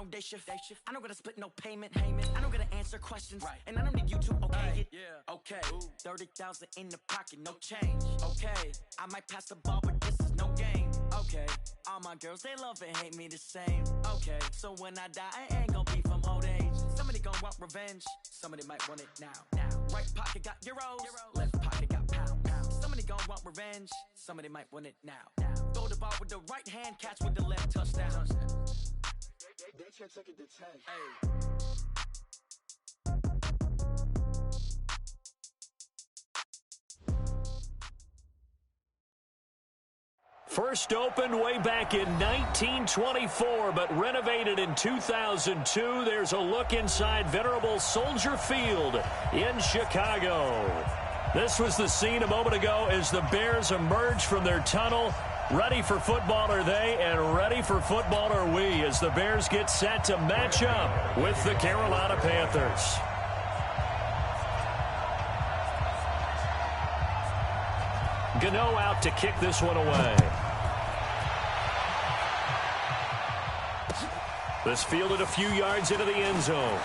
day shift. I don't gotta split no payment. I don't gotta answer questions. And I don't need you to okay it. Okay. 30,000 in the pocket, no change. Okay. I might pass the ball, but this is no game. Okay. All my girls, they love and hate me the same. Okay. So when I die, I ain't gonna be from old age. Somebody gonna want revenge. Somebody might want it now. Right pocket got euros. Left pocket got pounds. Somebody gonna want revenge. Somebody might want it now. Throw the ball with the right hand, catch with the left, touchdown. They can't take it to 10. Hey. First opened way back in 1924, but renovated in 2002. There's a look inside venerable Soldier Field in Chicago. This was the scene a moment ago as the Bears emerged from their tunnel. Ready for football are they, and ready for football are we, as the Bears get set to match up with the Carolina Panthers. Gano out to kick this one away. This fielded a few yards into the end zone.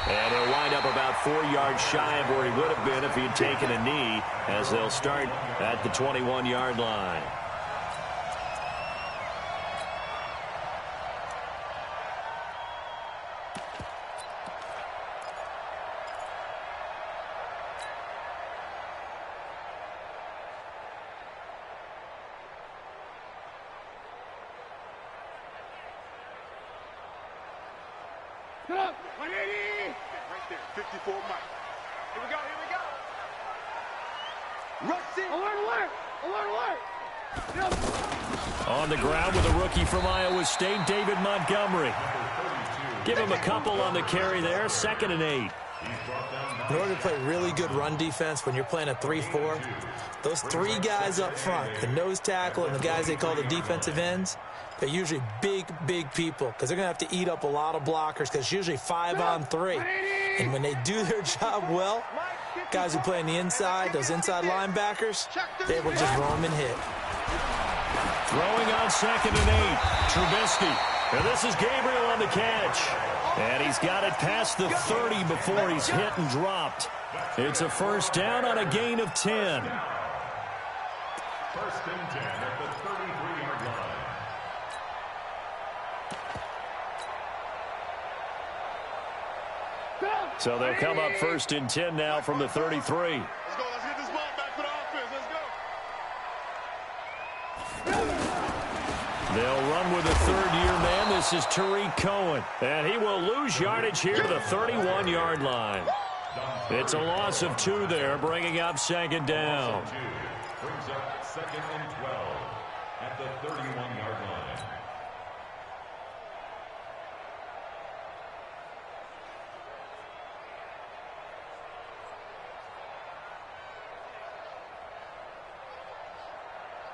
And he'll wind up about 4 yards shy of where he would have been if he had taken a knee, as they'll start at the 21-yard line. Get up, 180! Right there, 54 Mike. Here we go, here we go. Rush it! Alert, alert! Alert, alert! Yep. On the ground with a rookie from Iowa State, David Montgomery. Give him a couple on the carry there, 2nd and 8. In order to play really good run defense when you're playing a 3-4, those three guys up front, the nose tackle and the guys they call the defensive ends, they're usually big people because they're going to have to eat up a lot of blockers because it's usually 5-on-3. And when they do their job well, guys who play on the inside, those inside linebackers, they're able to just roam and hit. Throwing on 2nd and 8, Trubisky. And this is Gabriel on the catch. And he's got it past the 30 before he's hit and dropped. It's a first down on a gain of 10. 1st and 10 at the 33-yard line. So they'll come up 1st and 10 now from the 33. Let's go, let's get this ball back for the offense. Let's go. They'll run with a third-year man. This is Tariq Cohen. And he will lose yardage here to the 31-yard line. It's a loss of 2 there, bringing up 2nd down. Brings up 2nd and 12 at the 31-yard line.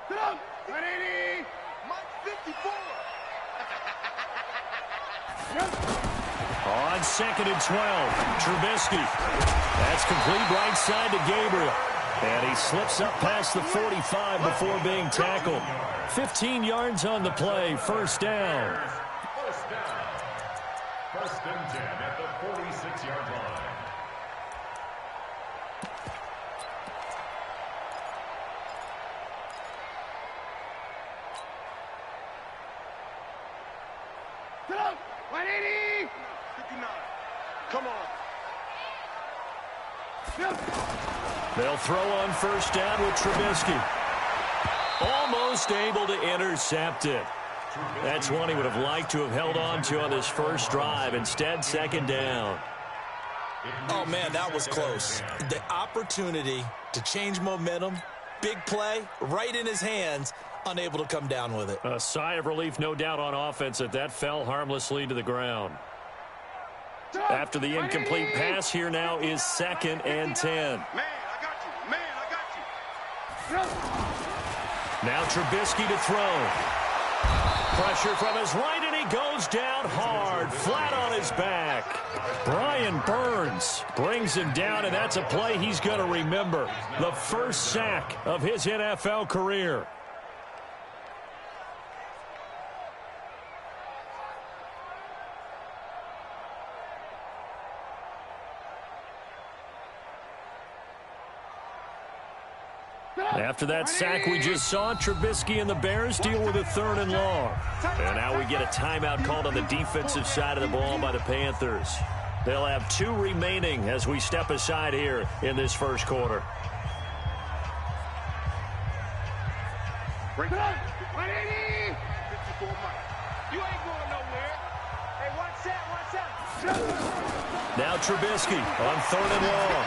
Get up, 180! Mike 54! On 2nd and 12, Trubisky. That's complete right side to Gabriel. And he slips up past the 45 before being tackled. 15 yards on the play, first down. First down. 1st and 10 at the 46-yard line. Get up, 180! 59. Come on. They'll throw on first down with Trubisky. Almost able to intercept it. That's one he would have liked to have held on to on this first drive. Instead, 2nd down. Oh, man, that was close. The opportunity to change momentum, big play, right in his hands, unable to come down with it. A sigh of relief, no doubt, on offense that fell harmlessly to the ground. After the incomplete pass, here now is 2nd and 10. Man, I got you. Man, I got you. Now Trubisky to throw. Pressure from his right, and he goes down hard, flat on his back. Brian Burns brings him down, and that's a play he's going to remember. The first sack of his NFL career. After that sack we just saw, Trubisky and the Bears deal with a 3rd and long. And now we get a timeout called on the defensive side of the ball by the Panthers. They'll have 2 remaining as we step aside here in this first quarter. Break it up. 180. 54 Mike. You ain't going nowhere. Hey, watch that. Now Trubisky on 3rd and long.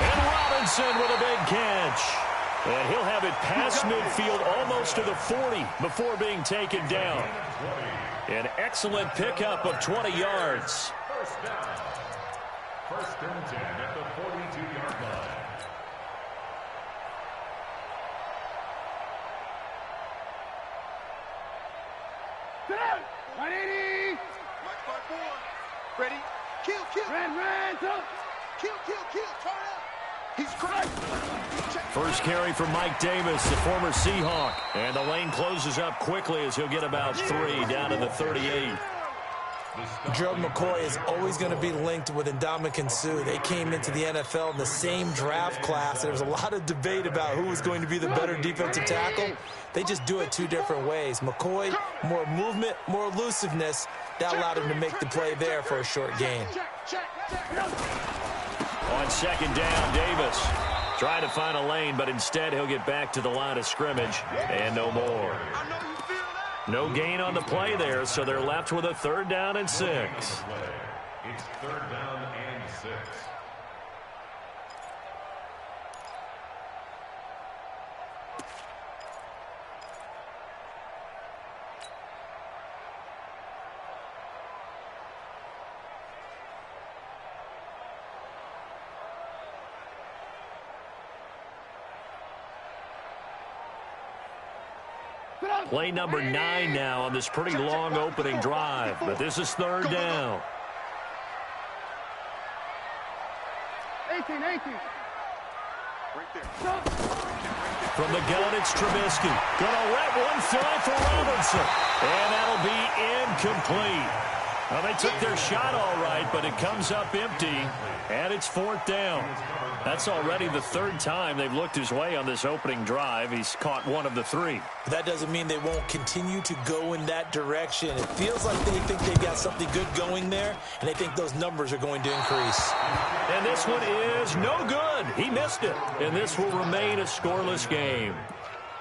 And Robinson with a big catch. And he'll have it past midfield almost to the 40 before being taken down. An excellent pickup of 20 yards. First down. 1st and 10 at the 42-yard line. Sit down. 180. Mike 5-4. Ready? Kill. Ran. Kill. Turn up. He's cracked. First carry for Mike Davis, the former Seahawk. And the lane closes up quickly as he'll get about 3 down to the 38. Gerald McCoy is always going to be linked with Ndamukong Suh. They came into the NFL in the same draft class. There was a lot of debate about who was going to be the better defensive tackle. They just do it 2 different ways. McCoy, more movement, more elusiveness. That allowed him to make the play there for a short gain. On 2nd down, Davis trying to find a lane, but instead he'll get back to the line of scrimmage and no more. No gain on the play there, so they're left with a 3rd down and 6. It's 3rd down and 6. Play number 9 now on this pretty long opening drive, but this is 3rd down. 18. Right there. From the gun, it's Trubisky. Gonna let one fly for Robinson. And that'll be incomplete. Well, they took their shot all right, but it comes up empty, and it's 4th down. That's already the 3rd time they've looked his way on this opening drive. He's caught 1 of the 3. But that doesn't mean they won't continue to go in that direction. It feels like they think they've got something good going there, and they think those numbers are going to increase. And this one is no good. He missed it, and this will remain a scoreless game.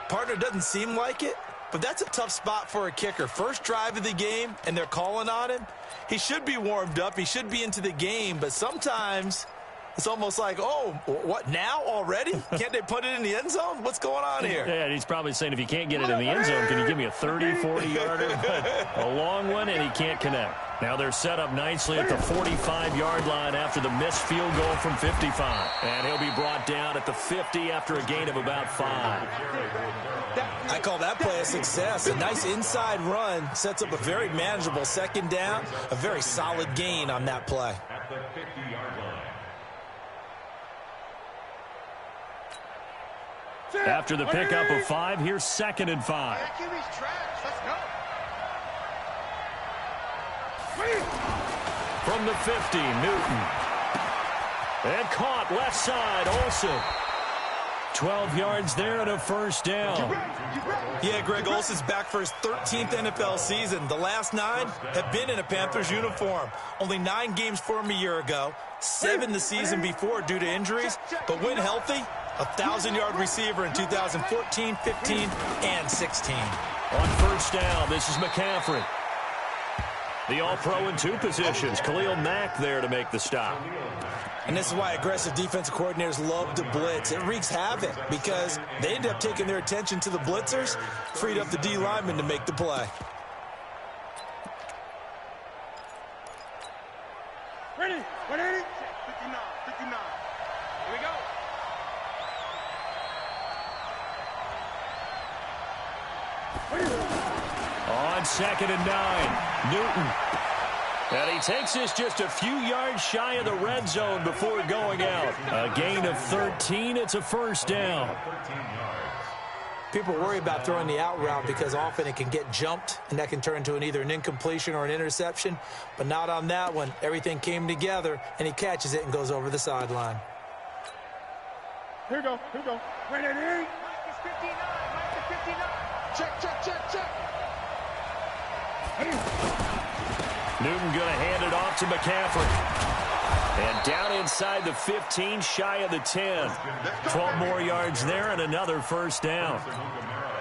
Partner, doesn't seem like it, but that's a tough spot for a kicker. First drive of the game, and they're calling on him. He should be warmed up. He should be into the game, but sometimes it's almost like, oh, what, now already? Can't they put it in the end zone? What's going on here? Yeah, and he's probably saying, if you can't get it in the end zone, can you give me a 30, 40-yarder? A long one, and he can't connect. Now they're set up nicely at the 45-yard line after the missed field goal from 55. And he'll be brought down at the 50 after a gain of about 5. I call that play a success. A nice inside run sets up a very manageable 2nd down. A very solid gain on that play. At the 50-yard line. After the pickup of 5, here's 2nd and 5. From the 50, Newton. And caught left side, Olsen. 12 yards there and a 1st down. Yeah, Greg Olsen's back for his 13th NFL season. The last 9 have been in a Panthers uniform. Only 9 games for him a year ago, 7 the season before due to injuries. But when healthy, a 1,000-yard receiver in 2014, 15, and 16. On 1st down, this is McCaffrey. The all-pro in 2 positions. Khalil Mack there to make the stop. And this is why aggressive defensive coordinators love to blitz. It wreaks havoc because they end up taking their attention to the blitzers, freed up the D lineman to make the play. Ready? 180. 59. Here we go. On 2nd and 9, Newton. And he takes this just a few yards shy of the red zone before going out. A gain of 13. It's a 1st down. People worry about throwing the out route because often it can get jumped, and that can turn into either an incompletion or an interception. But not on that one. Everything came together, and he catches it and goes over the sideline. Here we go. Here we go. Ready? Mike is 59. Mike is 59. Check. Newton going to hand it off to McCaffrey. And down inside the 15, shy of the 10. 12 more yards there and another first down.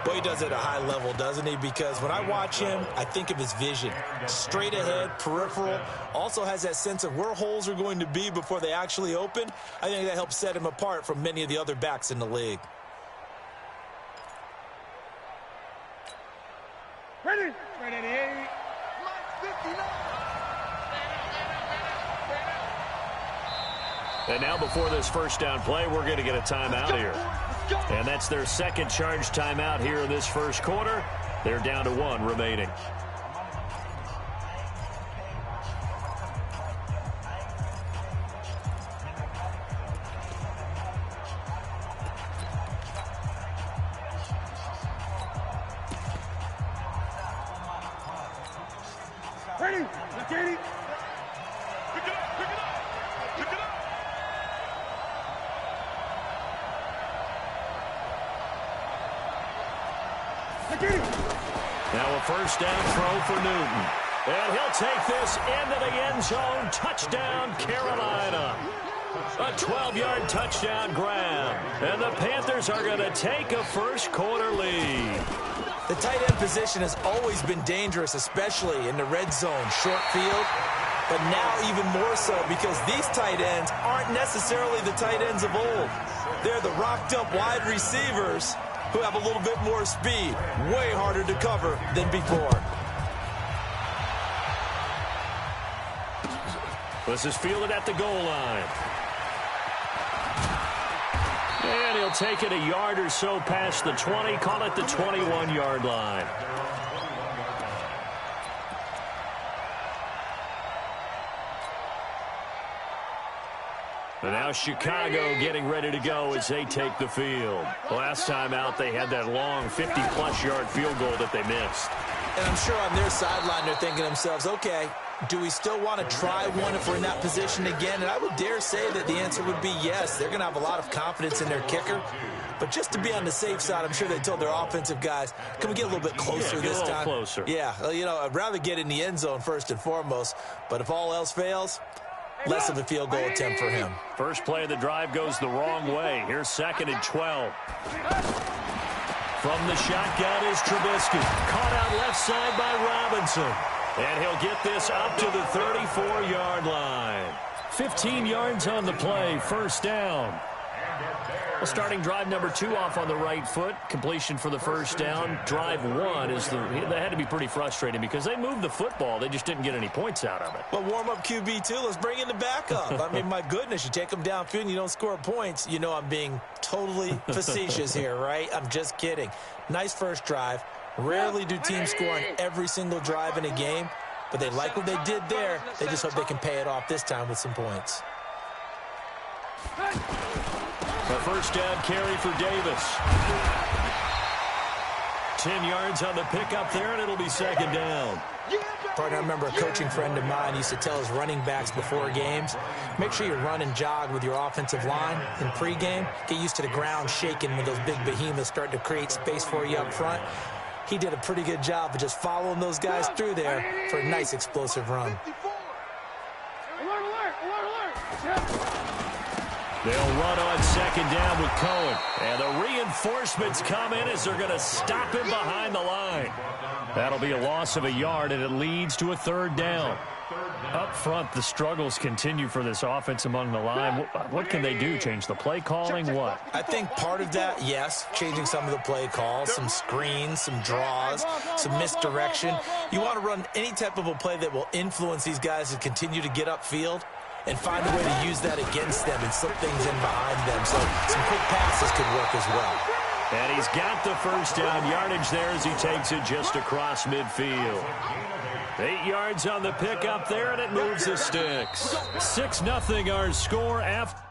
Boy, he does it at a high level, doesn't he? Because when I watch him, I think of his vision. Straight ahead, peripheral. Also has that sense of where holes are going to be before they actually open. I think that helps set him apart from many of the other backs in the league. Ready? Ready. Mike 59. And now before this first down play, we're going to get a timeout here. And that's their second charge timeout here in this first quarter. They're down to 1 remaining. Ready? Let's get it. Pick it up. Now a first down throw for Newton. And he'll take this into the end zone. Touchdown, Carolina. A 12-yard touchdown grab. And the Panthers are going to take a first quarter lead. The tight end position has always been dangerous, especially in the red zone, short field. But now even more so because these tight ends aren't necessarily the tight ends of old. They're the rocked-up wide receivers who have a little bit more speed, way harder to cover than before. This is fielded at the goal line. And he'll take it a yard or so past the 20, call it the 21-yard line. And now Chicago getting ready to go as they take the field. Last time out, they had that long 50-plus yard field goal that they missed. And I'm sure on their sideline they're thinking to themselves, okay, do we still want to try one if we're in that position again? And I would dare say that the answer would be yes. They're going to have a lot of confidence in their kicker. But just to be on the safe side, I'm sure they told their offensive guys, can we get a little bit closer this time? Closer. Yeah, you know, I'd rather get in the end zone first and foremost. But if all else fails, less of a field goal attempt for him. First play of the drive goes the wrong way. Here's 2nd and 12. From the shotgun is Trubisky. Caught out left side by Robinson. And he'll get this up to the 34-yard line. 15 yards on the play, first down. Well, starting drive number 2 off on the right foot. Completion for the first down. Drive 1 is that had to be pretty frustrating because they moved the football. They just didn't get any points out of it. But warm-up QB, too. Let's bring in the backup. I mean, my goodness, you take them downfield and you don't score points. You know I'm being totally facetious here, right? I'm just kidding. Nice first drive. Rarely do teams score on every single drive in a game, but they like what they did there. They just hope they can pay it off this time with some points. A first down carry for Davis. 10 yards on the pickup there, and it'll be 2nd down. Partner, I remember a coaching friend of mine used to tell his running backs before games, make sure you run and jog with your offensive line in pregame. Get used to the ground shaking when those big behemoths start to create space for you up front. He did a pretty good job of just following those guys through there for a nice explosive run. They'll run on 2nd down with Cohen. And the reinforcements come in as they're going to stop him behind the line. That'll be a loss of a yard, and it leads to a 3rd down. Up front, the struggles continue for this offense among the line. What can they do? Change the play calling? What? I think part of that, yes, changing some of the play calls, some screens, some draws, some misdirection. You want to run any type of a play that will influence these guys to continue to get upfield and find a way to use that against them and slip things in behind them. So some quick passes could work as well. And he's got the first down yardage there as he takes it just across midfield. 8 yards on the pickup there, and it moves the sticks. 6-0 our score after.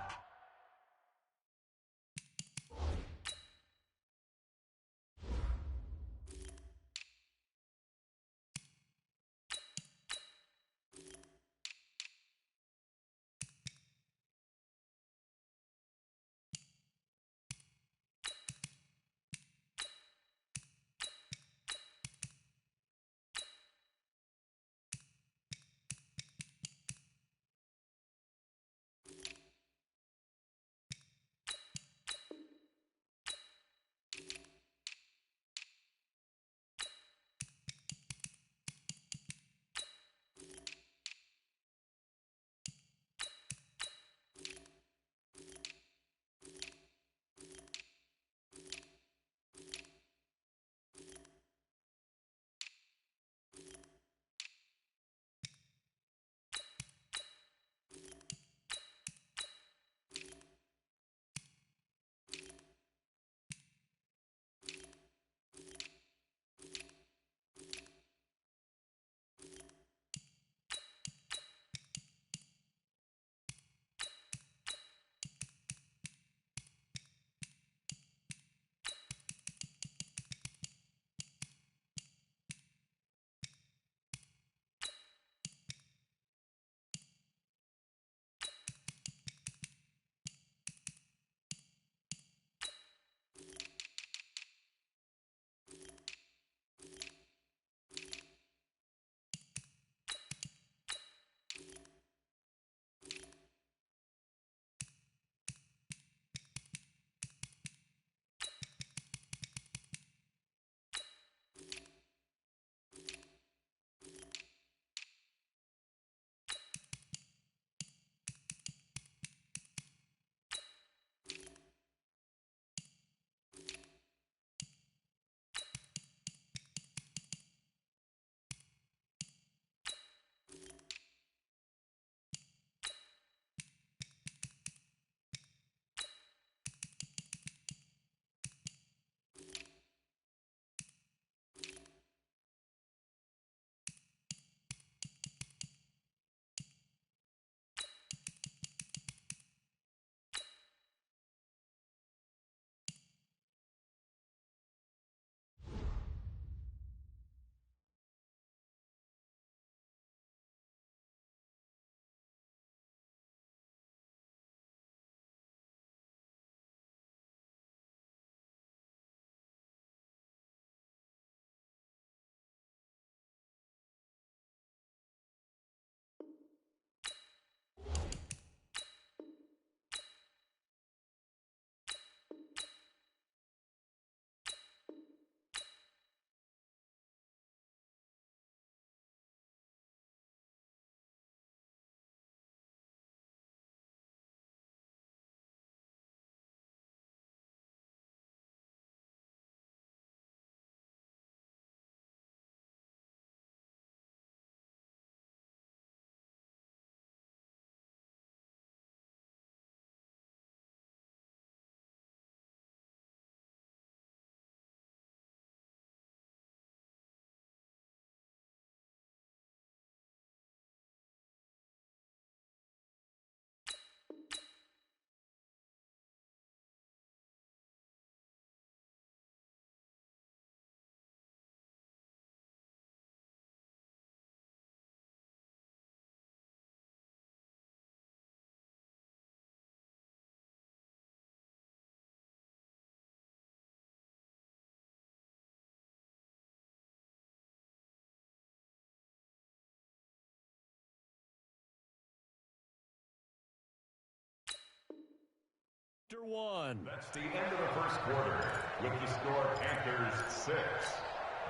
One. That's the end of the first quarter with the score Panthers 6,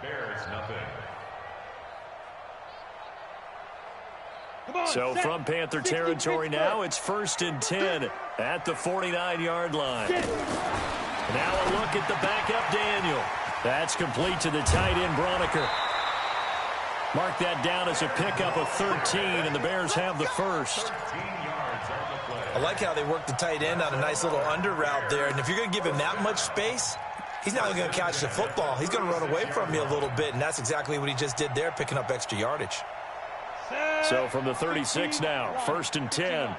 Bears nothing. So from Panther territory now, it's 1st and 10 at the 49-yard line. Now a look at the backup Daniel. That's complete to the tight end Broniker. Mark that down as a pickup of 13, and the Bears have the first. I like how they work the tight end on a nice little under route there. And if you're going to give him that much space, he's not going to catch the football. He's going to run away from you a little bit, and that's exactly what he just did there, picking up extra yardage. So from the 36 now, 1st and 10.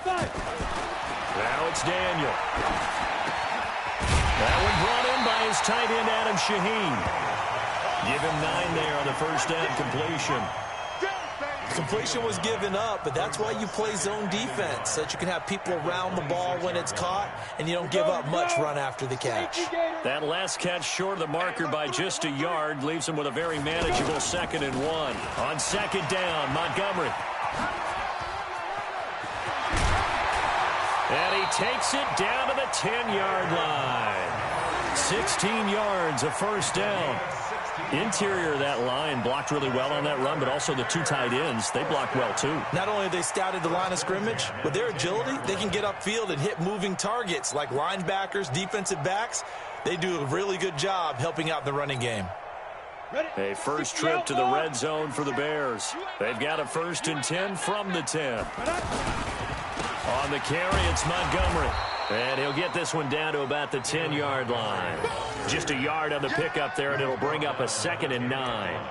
Now it's Daniel. That one brought in by his tight end, Adam Shaheen. Give him 9 there on the first down completion. Completion was given up, but that's why you play zone defense, so that you can have people around the ball when it's caught, and you don't give up much run after the catch. That last catch short of the marker by just a yard leaves him with a very manageable 2nd and 1. On 2nd down, Montgomery. And he takes it down to the 10-yard line. 16 yards of first down. Interior of that line blocked really well on that run, but also the 2 tight ends, they blocked well too. Not only have they scouted the line of scrimmage, with their agility, they can get upfield and hit moving targets like linebackers, defensive backs. They do a really good job helping out the running game. A first trip to the red zone for the Bears. They've got a 1st and 10 from the 10. On the carry, it's Montgomery. And he'll get this one down to about the 10-yard line. Just a yard on the pickup there, and it'll bring up a 2nd and 9.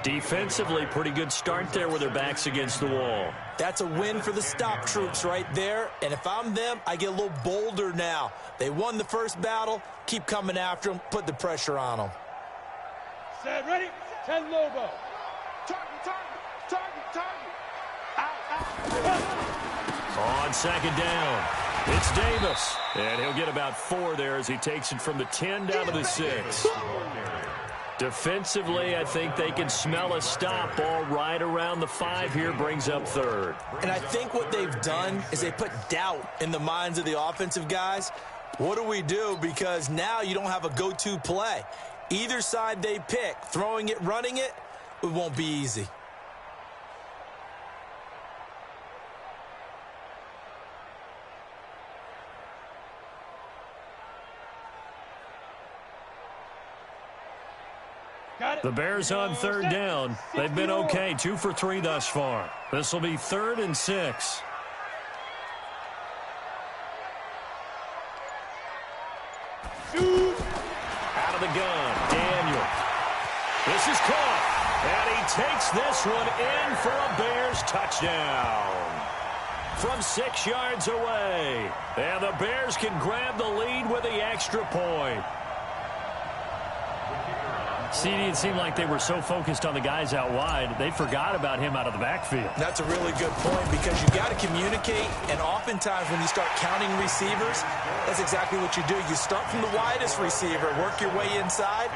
Defensively, pretty good start there with their backs against the wall. That's a win for the stop troops right there. And if I'm them, I get a little bolder now. They won the first battle. Keep coming after them. Put the pressure on them. Set, ready, 10 Lobo. Target. Out. On 2nd down, it's Davis. And he'll get about 4 there as he takes it from the 10 down to the 6. Defensively, I think they can smell a stop. Ball right around the 5 here, brings up 3rd. And I think what they've done is they put doubt in the minds of the offensive guys. What do we do? Because now you don't have a go-to play. Either side they pick, throwing it, running it, it won't be easy. The Bears on 3rd down. They've been okay, 2 for 3 thus far. This will be 3rd and 6. Out of the gun, Daniel. This is caught, and he takes this one in for a Bears touchdown. From 6 yards away, and the Bears can grab the lead with the extra point. CD, it seemed like they were so focused on the guys out wide, they forgot about him out of the backfield. That's a really good point because you got to communicate, and oftentimes when you start counting receivers, that's exactly what you do. You start from the widest receiver, work your way inside.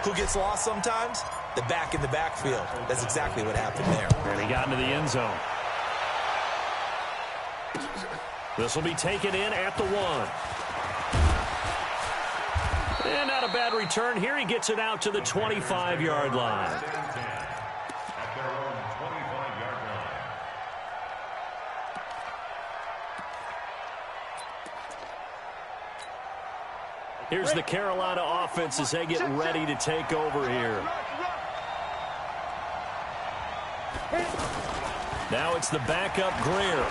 Who gets lost sometimes? The back in the backfield. That's exactly what happened there. And he got into the end zone. This will be taken in at the 1. And not a bad return. Here he gets it out to the 25-yard line. At their own 25-yard line. Here's the Carolina offense as they get ready to take over here. Now it's the backup Greer.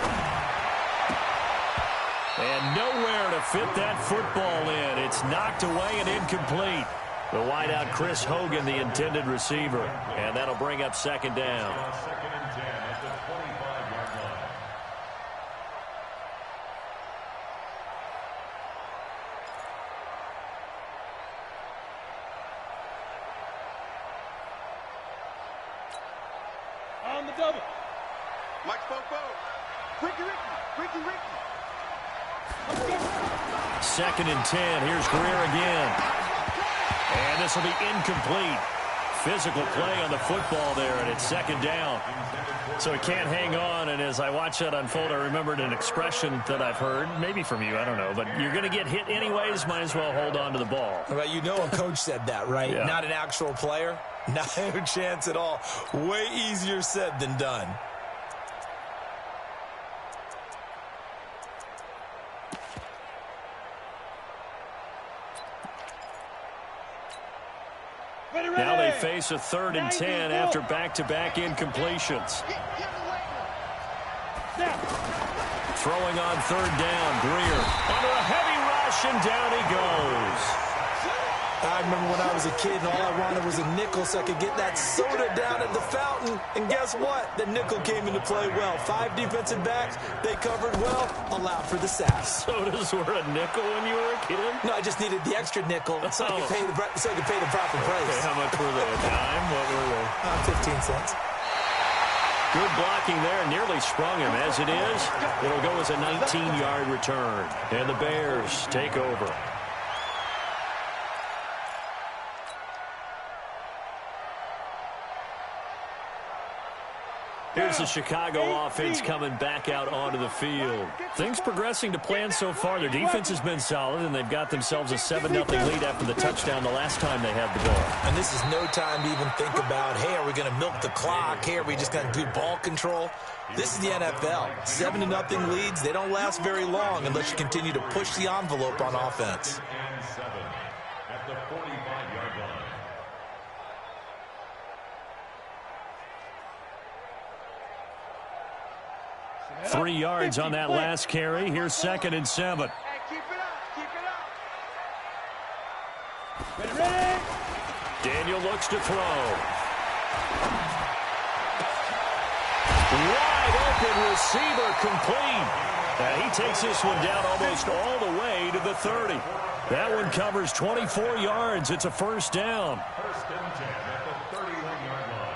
And nowhere to fit that football in. It's knocked away and incomplete. The wideout Chris Hogan, the intended receiver. And that'll bring up 2nd down. 2nd and 10 at the 25-yard line. On the double. Mike Popo. Ricky. 2nd and 10. Here's Greer again. And this will be incomplete. physical play on the football there, and it's second down. So it can't hang on, and as I watch that unfold, I remembered an expression that I've heard, maybe from you, I don't know, but you're going to get hit anyways, might as well hold on to the ball. Well, you know a coach said that, right? Yeah. Not an actual player. Not a chance at all. Way easier said than done. Now they face a 3rd and 10 after back-to-back incompletions. Throwing on 3rd down, Greer under a heavy rush, and down he goes. I remember when I was a kid and all I wanted was a nickel so I could get that soda down at the fountain. And guess what? The nickel came into play well. 5 defensive backs, they covered well, allowed for the sacks. Sodas were a nickel when you were a kid? No, I just needed the extra nickel so I could pay the proper price. Okay, how much were they? A dime? What were they? 15 cents. Good blocking there, nearly sprung him. As it is, it'll go as a 19-yard return. And the Bears take over. Here's the Chicago offense coming back out onto the field. Things progressing to plan so far. Their defense has been solid, and they've got themselves a 7-0 lead after the touchdown the last time they had the ball. And this is no time to even think about, hey, are we going to milk the clock? Hey, are we just going to do ball control? This is the NFL. 7-0 leads, they don't last very long unless you continue to push the envelope on offense. And 7 at the 45-yard line. 3 yards on that last carry. Here's 2nd and 7. Hey, keep it up. Keep it up. Ready? Daniel looks to throw. Wide open receiver complete. And he takes this one down almost all the way to the 30. That one covers 24 yards. It's a 1st down. 1st and 10 at the 31-yard line.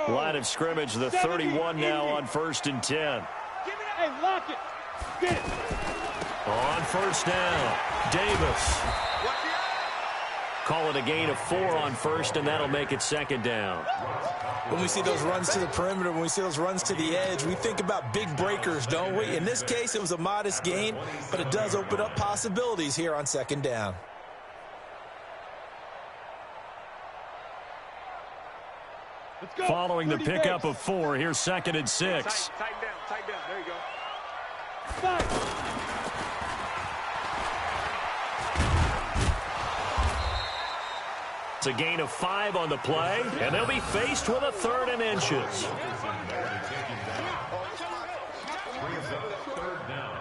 Line of scrimmage, the 31 now on 1st and 10. Hey, lock it. Get it. On 1st down, Davis. Call it a gain of 4 on 1st, and that'll make it 2nd down. When we see those runs to the perimeter, when we see those runs to the edge, we think about big breakers, don't we? In this case, it was a modest gain, but it does open up possibilities here on 2nd down. Following the pickup of 4, here's 2nd and 6. Tighten down. Tighten down. There you go. It's a gain of 5 on the play, and they'll be faced with a 3rd and inches. Brings up 3rd down.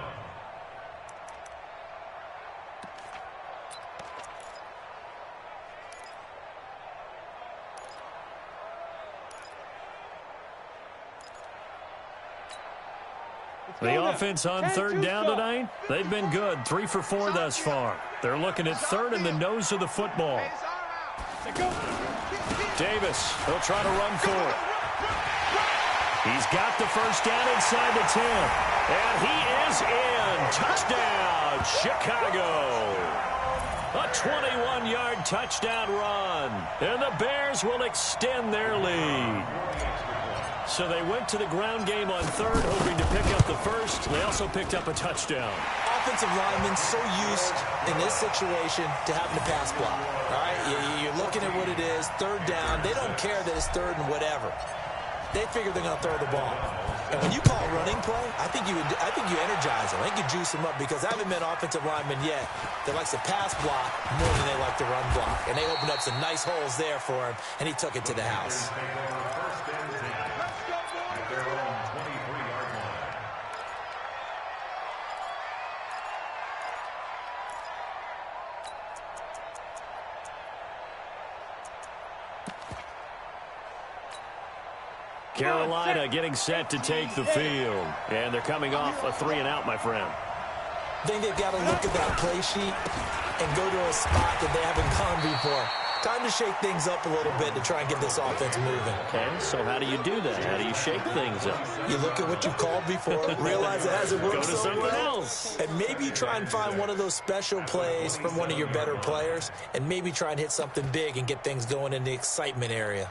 The offense on 3rd down tonight, they've been good. 3 for 4 thus far. They're looking at 3rd in the nose of the football. Davis, he'll try to run for it. He's got the 1st down inside the 10. And he is in. Touchdown, Chicago. A 21-yard touchdown run. And the Bears will extend their lead. So they went to the ground game on 3rd, hoping to pick up the 1st. They also picked up a touchdown. Offensive linemen so used in this situation to having to pass block. All right, you're looking at what it is, 3rd down. They don't care that it's 3rd and whatever. They figure they're going to throw the ball. And when you call a running play, I think you energize them. I think you juice them up because I haven't met offensive linemen yet that likes to pass block more than they like to run block. And they opened up some nice holes there for him, and he took it to the house. Carolina getting set to take the field. And they're coming off a 3-and-out, my friend. I think they've got to look at that play sheet and go to a spot that they haven't gone before. Time to shake things up a little bit to try and get this offense moving. Okay, so how do you do that? How do you shake things up? You look at what you've called before, realize it hasn't worked Go to so something well, else. and maybe try and find one of those special plays from one of your better players, and maybe try and hit something big and get things going in the excitement area.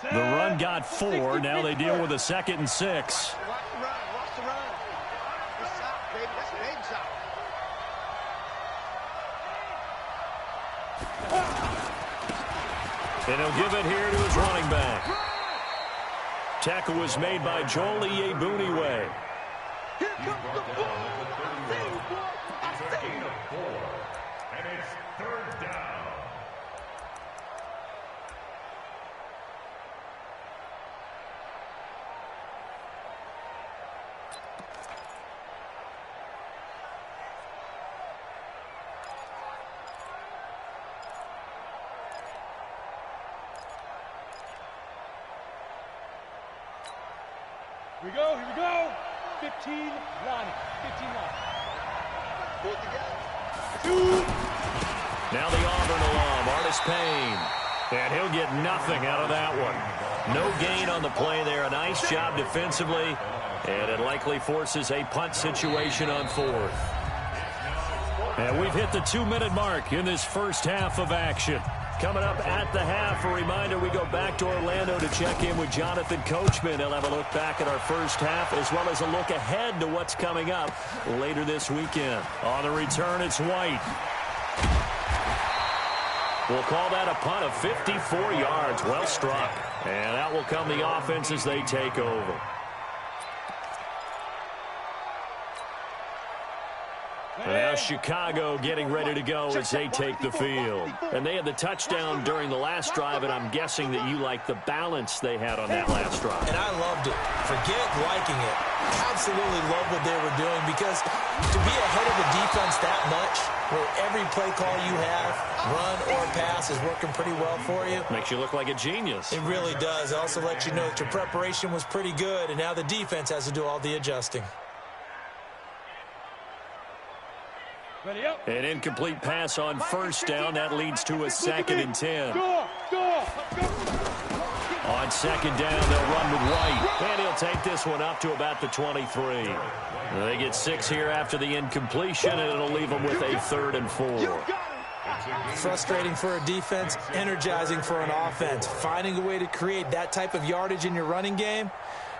The run got 4. Now they deal with a 2nd and 6. Watch the run. Watch the run. Good shot, baby. That's a big shot. And he'll give it here to his running back. Tackle was made by Joel Iyiegbuniwe. Here comes the ball. I see you, boy. I see you. And it's 3rd down. Here we go. Here we go. 15 line. 15 line. Pull it together. 2. Now the Auburn alum, Artis Payne. And he'll get nothing out of that one. No gain on the play there. A nice job defensively. And it likely forces a punt situation on 4th. And we've hit the 2-minute mark in this first half of action. Coming up at the half, a reminder, we go back to Orlando to check in with Jonathan Coachman. He'll have a look back at our first half as well as a look ahead to what's coming up later this weekend. On the return, it's White. We'll call that a punt of 54 yards. Well struck. And out will come the offense as they take over. Now Chicago getting ready to go as they take the field. And they had the touchdown during the last drive, and I'm guessing that you like the balance they had on that last drive. And I loved it. Forget liking it. Absolutely love what they were doing, because to be ahead of the defense that much, where every play call you have, run or pass, is working pretty well for you. Makes you look like a genius. It really does. It also lets you know that your preparation was pretty good, and now the defense has to do all the adjusting. An incomplete pass on first down. That leads to a 2nd and 10. On 2nd down, they'll run with White. And he'll take this one up to about the 23. They get 6 here after the incompletion, and it'll leave them with a 3rd and 4. Frustrating for a defense, energizing for an offense. Finding a way to create that type of yardage in your running game,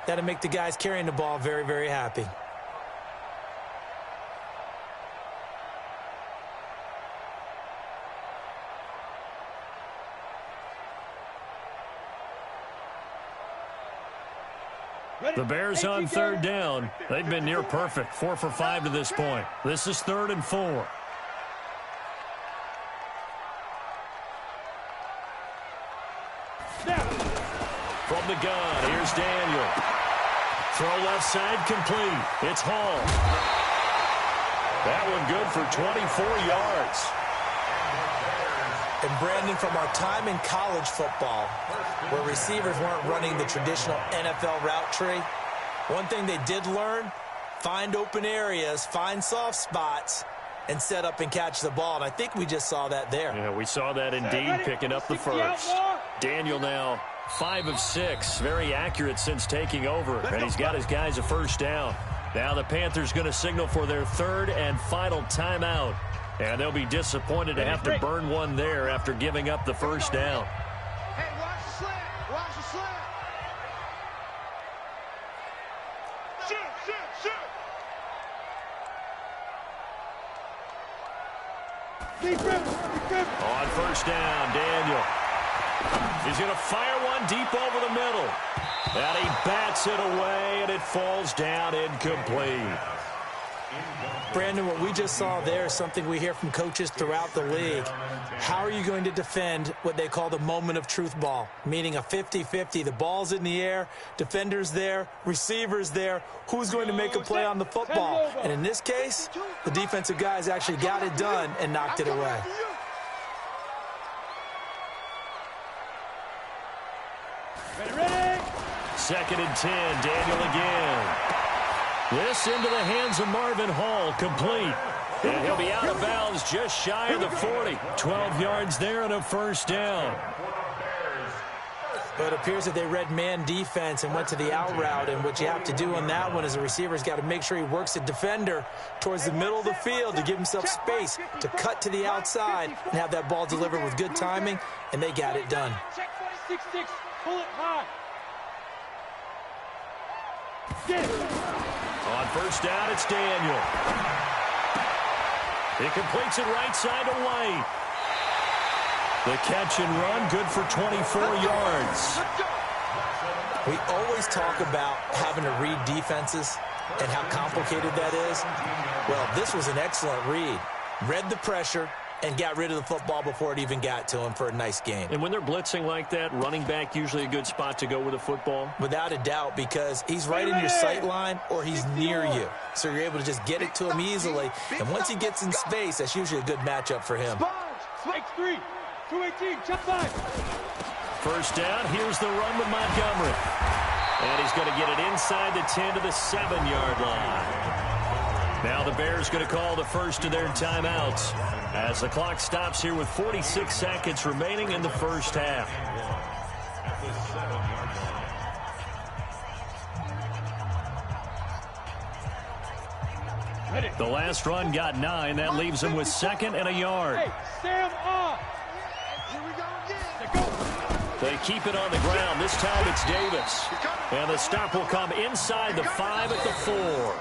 that'll make the guys carrying the ball very, very happy. The Bears on 3rd down. They've been near perfect. 4 for 5 to this point. This is 3rd and 4. From the gun, here's Daniel. Throw left side complete. It's Hall. That one good for 24 yards. And Brandon, from our time in college football, where receivers weren't running the traditional NFL route tree, one thing they did learn, find open areas, find soft spots, and set up and catch the ball. And I think we just saw that there. Yeah, we saw that indeed, picking up the first. Daniel now 5 of 6, very accurate since taking over, and he's got his guys a first down. Now the Panthers going to signal for their 3rd and final timeout. And they'll be disappointed to have to burn one there after giving up the first down. Hey, watch the slant. Watch the slant. Shoot. On first down, Daniel. He's going to fire one deep over the middle. And he bats it away, and it falls down incomplete. Brandon, what we just saw there is something we hear from coaches throughout the league. How are you going to defend what they call the moment of truth ball, meaning a 50-50? The ball's in the air, defenders there, receivers there. Who's going to make a play on the football? And in this case, the defensive guys actually got it done and knocked it away. Ready? 2nd and 10, Daniel again. This into the hands of Marvin Hall, complete. And he'll be out of bounds just shy of the 40. 12 yards there and a first down. But it appears that they read man defense and went to the out route. And what you have to do on that one is the receiver's got to make sure he works the defender towards the middle of the field to give himself space to cut to the outside and have that ball delivered with good timing. And they got it done. Check 6-6. Pull it high. Get it. On first down, it's Daniel. He completes it right side to White. The catch and run, good for 24 yards. We always talk about having to read defenses and how complicated that is. Well, this was an excellent read. Read the pressure and got rid of the football before it even got to him for a nice game. And when they're blitzing like that, running back usually a good spot to go with the football? Without a doubt, because he's right in your sight line or he's near you. So you're able to just get it to him easily. And once he gets in space, that's usually a good matchup for him. X3, 218, check 5. First down, here's the run with Montgomery. And he's going to get it inside the 10 to the 7-yard line. Now the Bears going to call the first of their timeouts as the clock stops here with 46 seconds remaining in the first half. The last run got 9. That leaves him with 2nd and a yard. Hey, Sam off. Here we go again. They keep it on the ground. This time it's Davis. And the stop will come inside the 5 at the 4.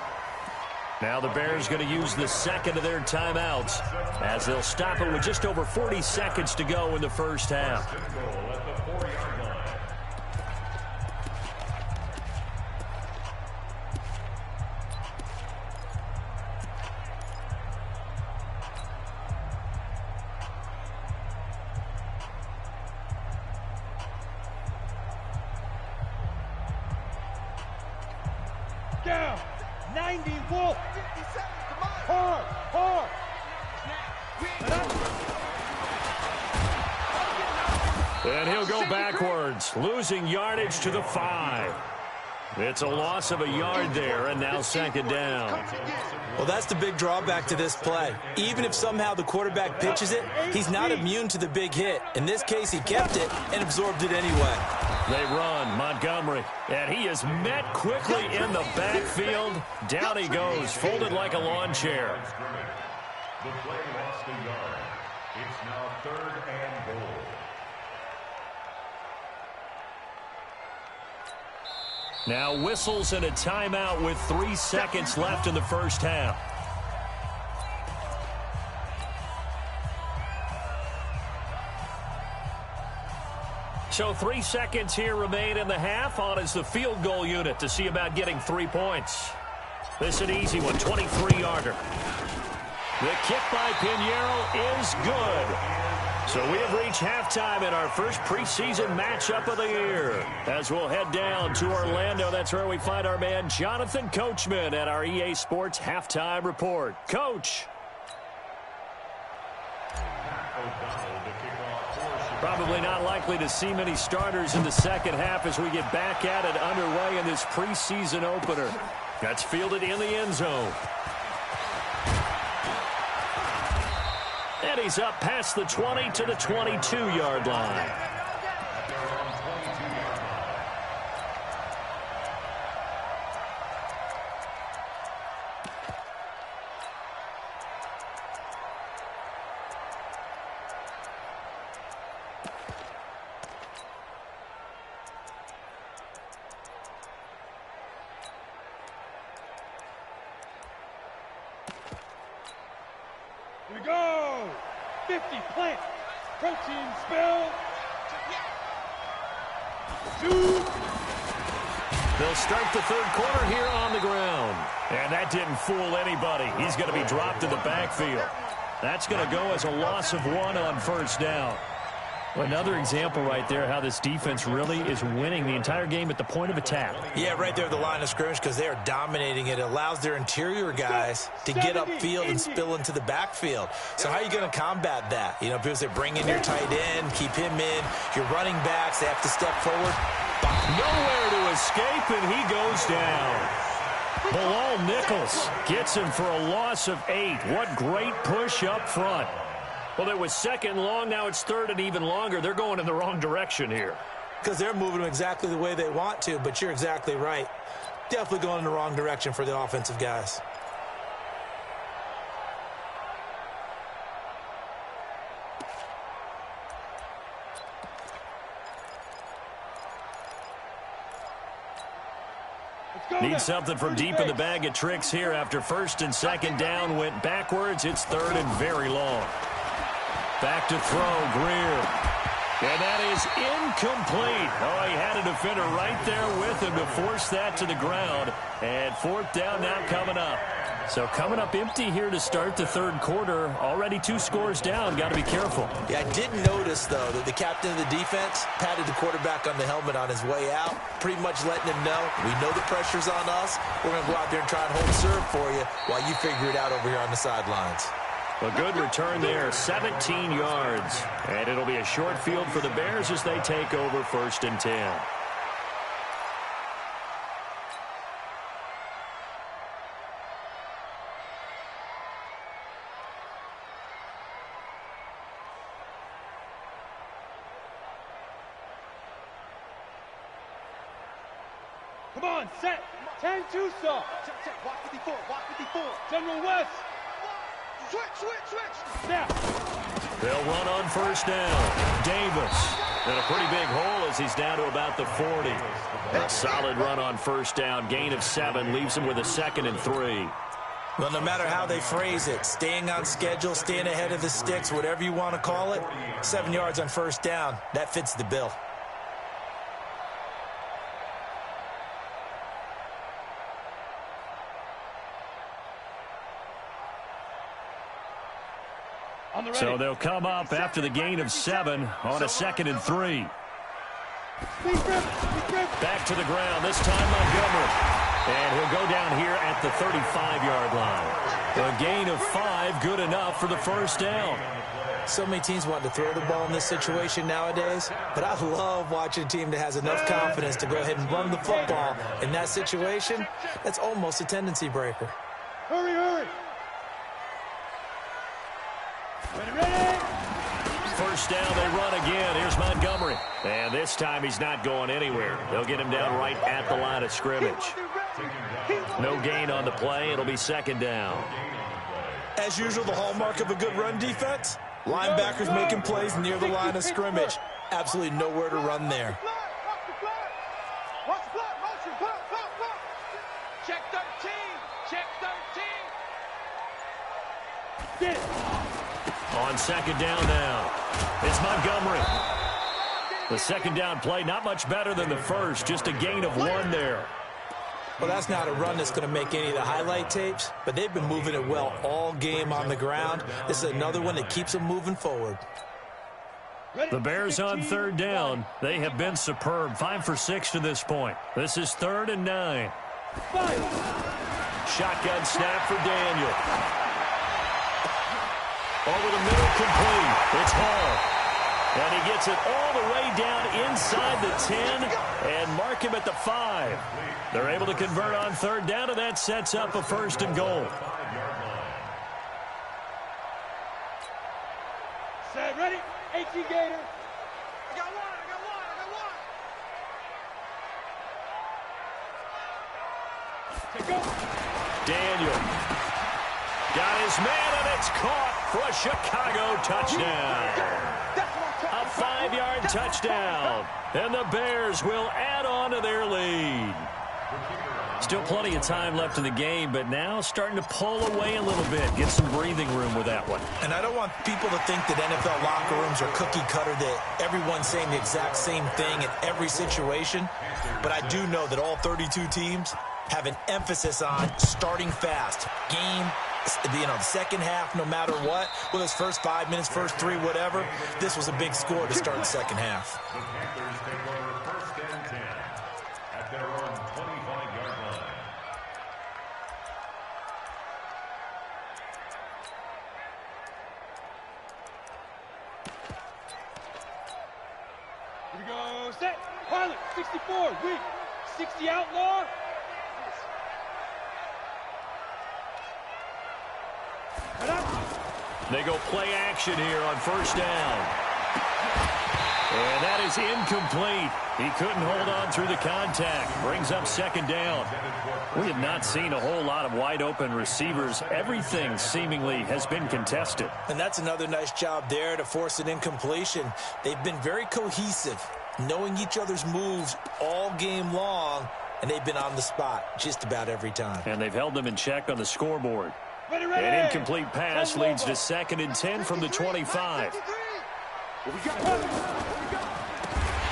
Now the Bears going to use the second of their timeouts as they'll stop it with just over 40 seconds to go in the first half. Down. 90 Wolf. Hard, hard. And he'll go backwards, losing yardage to the 5. It's a loss of a yard there, and now 2nd down. Well, that's the big drawback to this play. Even if somehow the quarterback pitches it, he's not immune to the big hit. In this case, he kept it and absorbed it anyway. They run, Montgomery, and he is met quickly in the backfield. Down he goes, folded like a lawn chair. The play lost a yard. It's now 3rd and goal. Now whistles and a timeout with 3 seconds left in the first half. So 3 seconds here remain in the half. On is the field goal unit to see about getting 3 points. This is an easy one, 23-yarder. The kick by Pinheiro is good. So we have reached halftime in our first preseason matchup of the year. As we'll head down to Orlando, that's where we find our man Jonathan Coachman at our EA Sports Halftime Report. Coach. Probably not likely to see many starters in the second half as we get back at it underway in this preseason opener. That's fielded in the end zone. And he's up past the 20 to the 22-yard line. Here we go. 50 plant. Protein spill. 2. They'll start the third quarter here on the ground. And that didn't fool anybody. He's going to be dropped in the backfield. That's going to go as a loss of 1 on first down. Another example right there how this defense really is winning the entire game at the point of attack. Yeah, right there at the line of scrimmage because they are dominating it. It allows their interior guys to get upfield and spill into the backfield. So how are you going to combat that? You know, people say bring in your tight end, keep him in. Your running backs, they have to step forward. Nowhere to escape, and he goes down. Bilal Nichols gets him for a loss of 8. What great push up front. Well, it was second long. Now it's third and even longer. They're going in the wrong direction here. Because they're moving exactly the way they want to, but you're exactly right. Definitely going in the wrong direction for the offensive guys. Need something from deep in the bag of tricks here after first and second down went backwards. It's third and very long. Back to throw, Greer. And that is incomplete. Oh, he had a defender right there with him to force that to the ground. And fourth down now coming up. So coming up empty here to start the third quarter. Already 2 scores down. Got to be careful. Yeah, I did notice, though, that the captain of the defense patted the quarterback on the helmet on his way out, pretty much letting him know, we know the pressure's on us. We're going to go out there and try and hold serve for you while you figure it out over here on the sidelines. A good return there, 17 yards. And it'll be a short field for the Bears as they take over first and 10. Come on, set. 10-2 saw. Check. Walk 54. Walk 54. General West. Switch. Now. They'll run on first down. Davis. And a pretty big hole as he's down to about the 40. A solid run on first down. Gain of 7 leaves him with a 2nd and 3. Well, no matter how they phrase it, staying on schedule, staying ahead of the sticks, whatever you want to call it, 7 yards on first down, that fits the bill. So they'll come up after the gain of 7 on a 2nd and 3. Back to the ground, this time Montgomery. And he'll go down here at the 35-yard line. A gain of 5, good enough for the first down. So many teams want to throw the ball in this situation nowadays, but I love watching a team that has enough confidence to go ahead and run the football. In that situation, that's almost a tendency breaker. Hurry. Ready. First down, they run again. Here's Montgomery. And this time he's not going anywhere. They'll get him down right at the line of scrimmage. No gain on the play. It'll be second down. As usual, the hallmark of a good run defense, linebackers making plays near the line of scrimmage. Absolutely nowhere to run there. Check 13. Check 13. Get it. On second down now, it's Montgomery. The second down play, not much better than the first, just a gain of 1 there. Well, that's not a run that's going to make any of the highlight tapes, but they've been moving it well all game on the ground. This is another one that keeps them moving forward. The Bears on third down. They have been superb, 5 for 6 to this point. This is 3rd and 9. Shotgun snap for Daniel. Over the middle, complete. It's Hall. And he gets it all the way down inside the 10 and mark him at the 5. They're able to convert on third down, and that sets up a 1st and goal. Set, ready? 18 Gator. I got one. Take go. Daniel. Got his man, and it's caught for a Chicago touchdown. A 5-yard touchdown. And the Bears will add on to their lead. Still plenty of time left in the game, but now starting to pull away a little bit. Get some breathing room with that one. And I don't want people to think that NFL locker rooms are cookie cutter, that everyone's saying the exact same thing in every situation. But I do know that all 32 teams have an emphasis on starting fast. Game, the second half, no matter what, whether it's first 5 minutes, first 3, whatever, this was a big score to start the second half. The Panthers take over first and 10 at their own 25-yard line. Here we go, set. Pilot, 64, weak. 60 outlaw. They go play action here on first down. And that is incomplete. He couldn't hold on through the contact. Brings up second down. We have not seen a whole lot of wide-open receivers. Everything seemingly has been contested. And that's another nice job there to force an incompletion. They've been very cohesive, knowing each other's moves all game long, and they've been on the spot just about every time. And they've held them in check on the scoreboard. An incomplete pass leads to 2nd and 10 from the 25.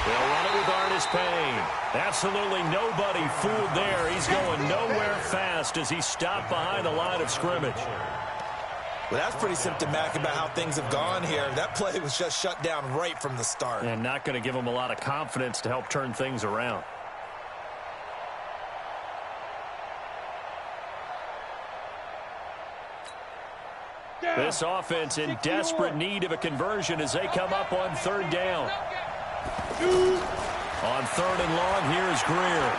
They'll run it with Artis Payne. Absolutely nobody fooled there. He's going nowhere fast as he stopped behind the line of scrimmage. Well, that's pretty symptomatic about how things have gone here. That play was just shut down right from the start. And not going to give him a lot of confidence to help turn things around. This offense in desperate need of a conversion as they come up on 3rd down. On 3rd and long, here's Greer.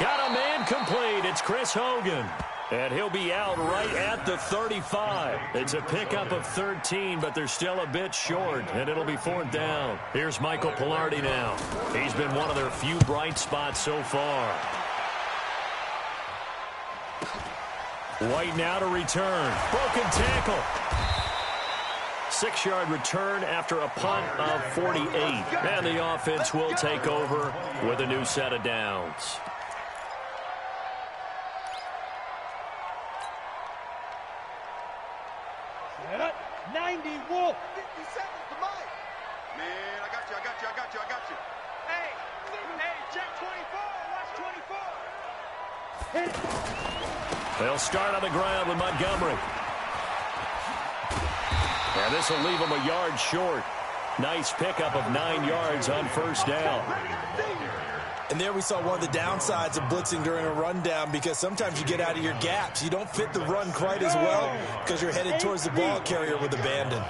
Got a man complete. It's Chris Hogan. And he'll be out right at the 35. It's a pickup of 13, but they're still a bit short, and it'll be 4th down. Here's Michael Pilardi now. He's been one of their few bright spots so far. White now to return. Broken tackle. 6-yard return after a punt of 48. And the offense will take over with a new set of downs. Set up. 90 Wolf. 50 seconds to Mike. Man, I got you. Hey, check 24. Watch 24. Hit it. They'll start on the ground with Montgomery. And this will leave them a yard short. Nice pickup of 9 yards on first down. And there we saw one of the downsides of blitzing during a rundown, because sometimes you get out of your gaps. You don't fit the run quite as well because you're headed towards the ball carrier with abandon.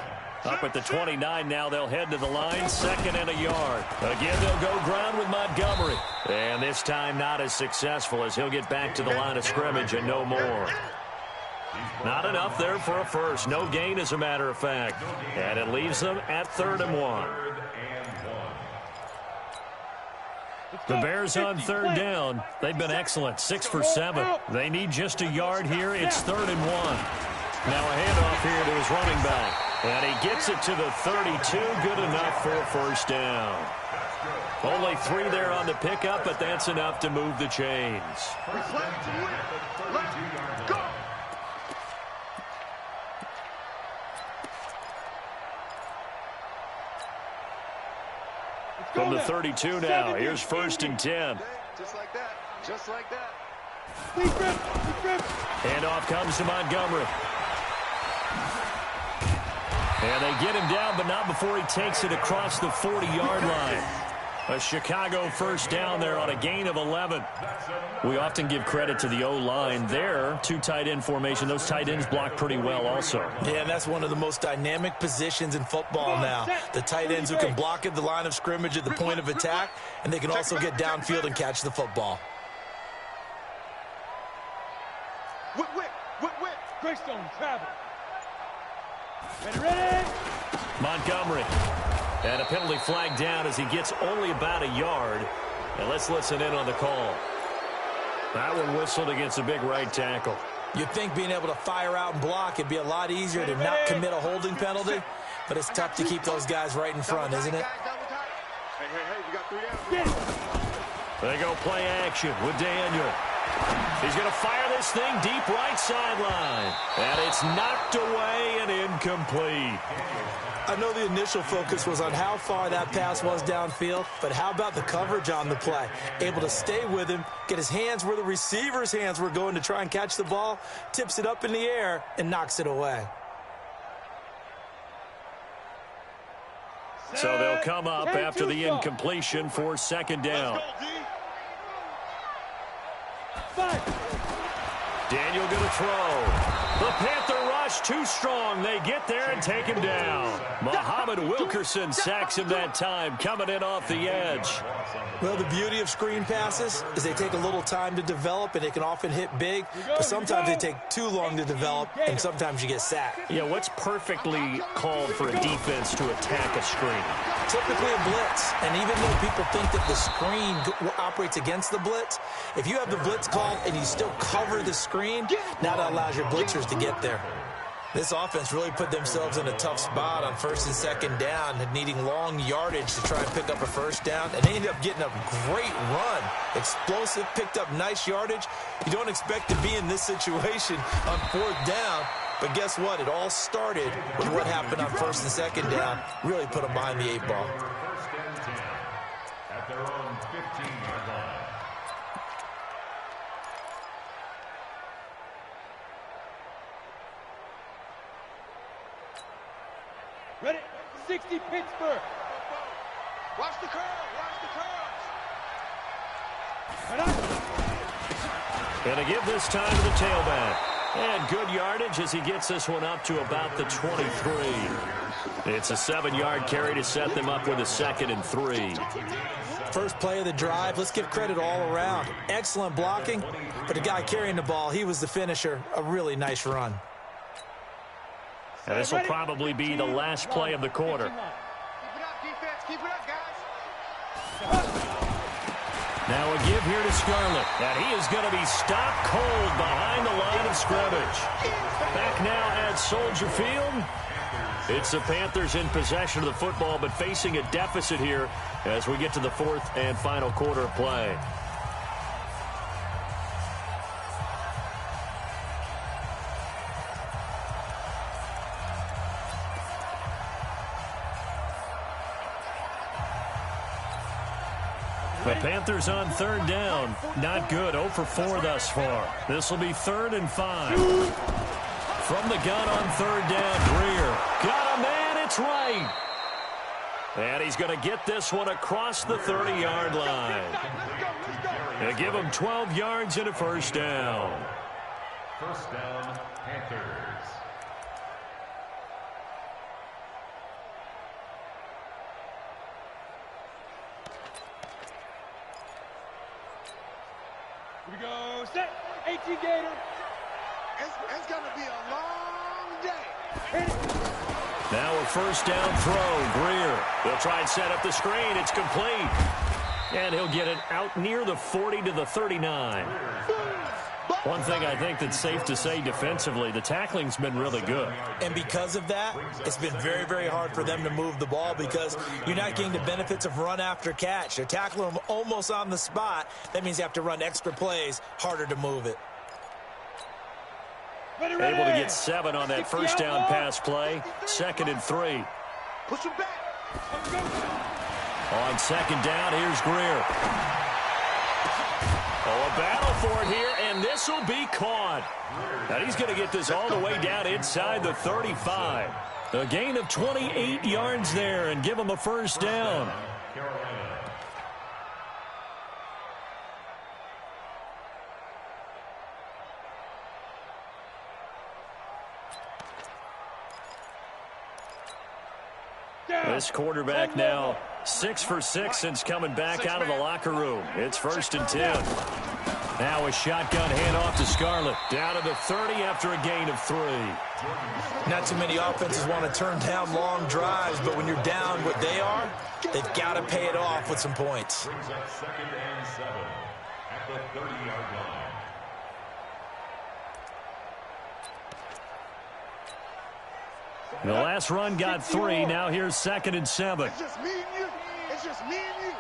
Up at the 29 now, they'll head to the line, 2nd and a yard. Again, they'll go ground with Montgomery. And this time not as successful as he'll get back to the line of scrimmage and no more. Not enough there for a first. No gain, as a matter of fact. And it leaves them at 3rd and 1. The Bears on 3rd down. They've been excellent, 6 for 7. They need just a yard here. It's 3rd and 1. Now a handoff here to his running back. And he gets it to the 32. Good enough for a first down. Only 3 there on the pickup, but that's enough to move the chains. From the 32 now, here's 1st and 10. Just like that. Just like that. Handoff comes to Montgomery. And they get him down, but not before he takes it across the 40-yard line. A Chicago first down there on a gain of 11. We often give credit to the O-line there. 2 tight end formation. Those tight ends block pretty well also. Yeah, and that's one of the most dynamic positions in football now. The tight ends who can block at the line of scrimmage at the point of attack, and they can also get downfield and catch the football. Whip. Greystone travel. Ready. Montgomery. And a penalty flag down as he gets only about a yard. And let's listen in on the call. That one whistled against a big right tackle. You'd think being able to fire out and block it'd be a lot easier to not commit a holding penalty, but it's tough to keep those guys right in front, isn't it? Hey, we got 3 down. They go play action with Daniel. He's going to fire this thing deep right sideline. And it's knocked away and incomplete. I know the initial focus was on how far that pass was downfield, but how about the coverage on the play? Able to stay with him, get his hands where the receiver's hands were going to try and catch the ball, tips it up in the air, and knocks it away. So they'll come up after the incompletion for 2nd down. Daniel going to throw. The Panther rush rush too strong. They get there and take him down. Muhammad Wilkerson sacks him that time, coming in off the edge. Well, the beauty of screen passes is they take a little time to develop, and they can often hit big, but sometimes they take too long to develop, and sometimes you get sacked. Yeah, what's perfectly called for a defense to attack a screen? Typically a blitz, and even though people think that the screen operates against the blitz, if you have the blitz called and you still cover the screen, now that allows your blitzers to get there. This offense really put themselves in a tough spot on first and second down, needing long yardage to try and pick up a first down, and they ended up getting a great run. Explosive, picked up nice yardage. You don't expect to be in this situation on fourth down, but guess what? It all started with what happened on first and second down. Really put them behind the 8 ball. First and 10 at their own 15-yard line. Ready? 60 Pittsburgh. Watch the curve. Watch the curve. Right on. Going to give this time to the tailback. And good yardage as he gets this one up to about the 23. It's a 7-yard carry to set them up with a 2nd and 3. First play of the drive, let's give credit all around. Excellent blocking, but the guy carrying the ball, he was the finisher. A really nice run. And this will probably be the last play of the quarter. Keep it up, defense. Keep it up, guys. Now a give here to Scarlett. And he is going to be stopped cold behind the line of scrimmage. Back now at Soldier Field. It's the Panthers in possession of the football, but facing a deficit here as we get to the 4th and final quarter of play. The Panthers on 3rd down. Not good. 0 for 4 thus far. This will be 3rd and 5. From the gun on 3rd down, Greer. Got a man. It's right. And he's going to get this one across the 30-yard line. They give him 12 yards and a first down. First down, Panthers. Here we go. Set. 18 Gator. It's going to be a long day. Now a first down throw. Greer. They'll try and set up the screen. It's complete. And he'll get it out near the 40 to the 39. One thing I think that's safe to say defensively, the tackling's been really good. And because of that, it's been very, very hard for them to move the ball because you're not getting the benefits of run after catch. They're tackling them almost on the spot. That means you have to run extra plays, harder to move it. Ready. Able to get 7 on that first down pass play. 2nd and 3. Push him back. On 2nd down, here's Greer. Oh, a battle for it here, and this will be caught. And he's going to get this all the way down inside the 35. A gain of 28 yards there and give him a first down. This quarterback now 6 for 6 since coming back out of the locker room. It's 1st and 10. Now a shotgun handoff to Scarlett. Down to the 30 after a gain of 3. Not too many offenses want to turn down long drives, but when you're down what they are, they've got to pay it off with some points. Brings up 2nd and 7 at the 30-yard line. The last run got 3. Now here's 2nd and 7. It's just me and you. It's just me and you.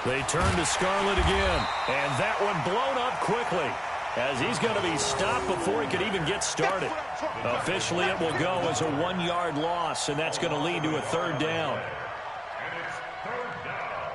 They turn to Scarlett again. And that one blown up quickly as he's going to be stopped before he could even get started. Officially, it will go as a 1-yard loss, and that's going to lead to a 3rd down. And it's 3rd down.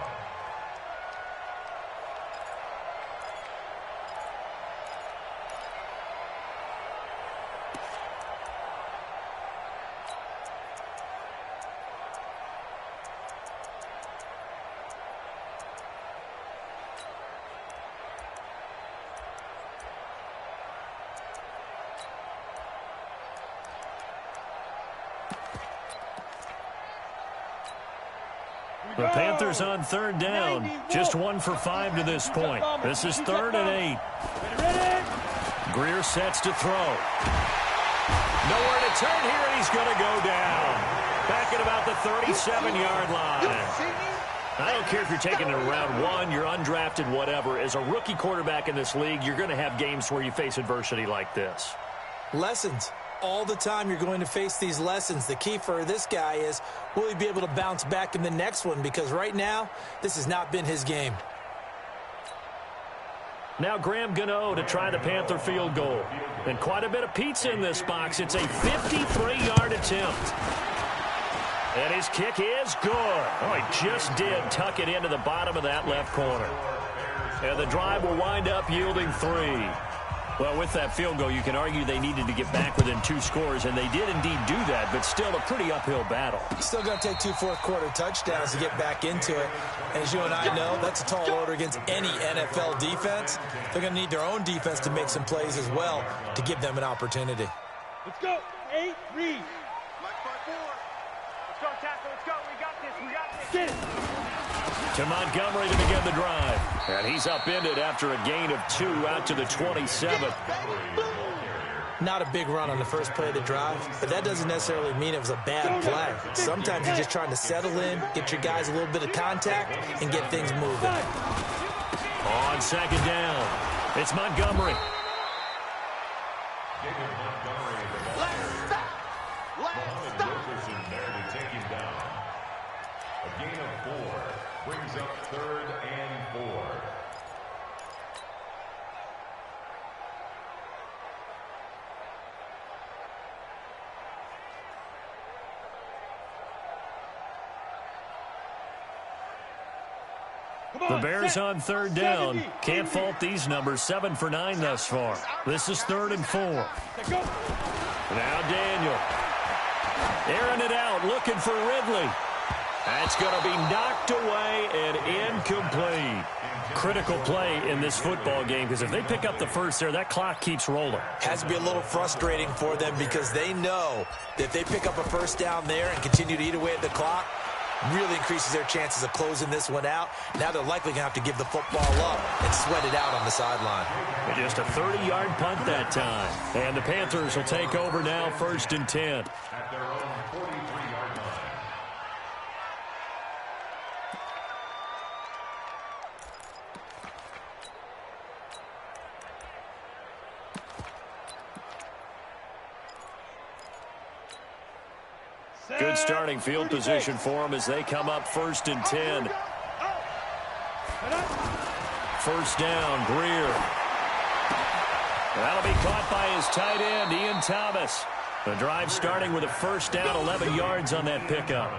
The Panthers on third down. Just 1 for 5 to this point. This is 3rd and 8. Greer sets to throw. Nowhere to turn here, and he's going to go down. Back at about the 37-yard line. I don't care if you're taking it in round 1, you're undrafted, whatever. As a rookie quarterback in this league, you're going to have games where you face adversity like this. Lessons. All the time you're going to face these lessons. The key for this guy is, will he be able to bounce back in the next one? Because right now, this has not been his game. Now Graham Gano to try the Panther field goal. And quite a bit of pizza in this box. It's a 53-yard attempt. And his kick is good. Oh, he just did tuck it into the bottom of that left corner. And the drive will wind up yielding 3. Well, with that field goal, you can argue they needed to get back within 2 scores, and they did indeed do that, but still a pretty uphill battle. Still going to take 2 fourth-quarter touchdowns to get back into it. And as you and I know, that's a tall order against any NFL defense. They're going to need their own defense to make some plays as well to give them an opportunity. Let's go. 8, read. Let's go, tackle. Let's go. We got this. We got this. Get it. To Montgomery to begin the drive. And he's upended after a gain of 2 out to the 27th. Not a big run on the first play of the drive, but that doesn't necessarily mean it was a bad play. Sometimes you're just trying to settle in, get your guys a little bit of contact, and get things moving. On 2nd down, it's Montgomery. A gain of 4 brings up 3rd and 4. The Bears on 3rd down. Can't fault these numbers. 7 for 9 thus far. This is 3rd and 4. Now Daniel. Airing it out, looking for Ridley. That's going to be knocked away and incomplete. Critical play in this football game, because if they pick up the first there, that clock keeps rolling. Has to be a little frustrating for them because they know that if they pick up a first down there and continue to eat away at the clock, really increases their chances of closing this one out. Now they're likely going to have to give the football up and sweat it out on the sideline. Just a 30-yard punt that time. And the Panthers will take over now, 1st and 10. At their own 43-yard line. Good starting field position for them as they come up 1st and 10. 1st down, Greer. That'll be caught by his tight end, Ian Thomas. The drive starting with a 1st down, 11 yards on that pickup.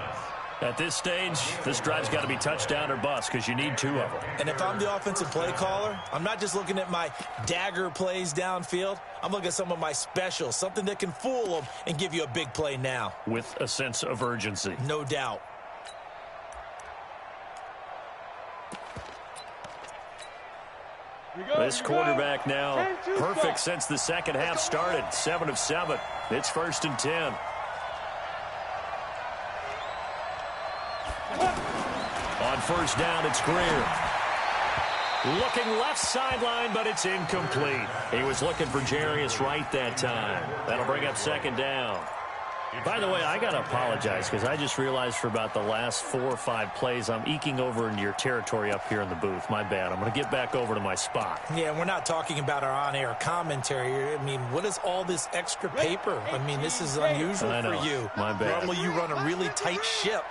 At this stage, this drive's got to be touchdown or bust because you need 2 of them. And if I'm the offensive play caller, I'm not just looking at my dagger plays downfield. I'm looking at some of my specials, something that can fool them and give you a big play now. With a sense of urgency. No doubt. This quarterback now perfect since the second half started. 7 of 7. It's 1st and 10. On 1st down, it's Greer. Looking left sideline, but it's incomplete. He was looking for Jarius Wright that time. That'll bring up 2nd down. By the way, I got to apologize because I just realized for about the last 4 or 5 plays, I'm eking over into your territory up here in the booth. My bad. I'm going to get back over to my spot. Yeah, we're not talking about our on-air commentary. I mean, what is all this extra paper? I mean, this is unusual for you. My bad. Normally you run a really tight ship.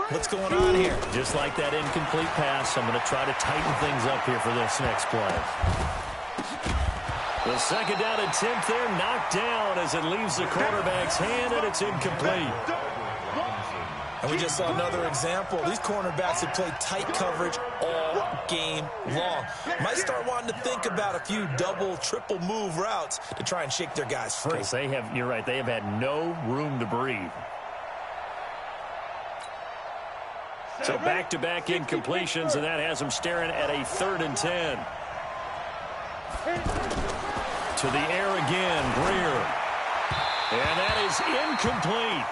What's going on here? Just like that incomplete pass, I'm going to try to tighten things up here for this next play. The 2nd down attempt there knocked down as it leaves the quarterback's hand, and it's incomplete. And we just saw another example. These cornerbacks have played tight coverage all game long. Might start wanting to think about a few double, triple move routes to try and shake their guys free. Because you're right, they have had no room to breathe. So back-to-back incompletions, and that has them staring at a 3rd and 10. To the air again, Greer. And that is incomplete.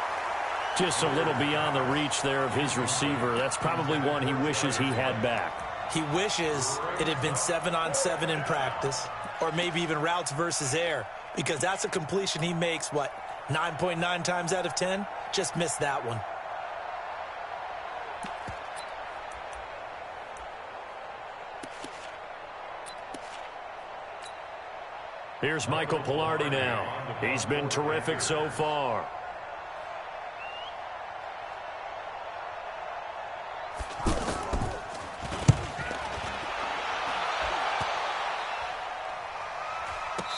Just a little beyond the reach there of his receiver. That's probably one he wishes he had back. He wishes it had been 7-on-7 in practice, or maybe even routes versus air, because that's a completion he makes, 9.9 times out of 10? Just missed that one. Here's Michael Pilardi now. He's been terrific so far.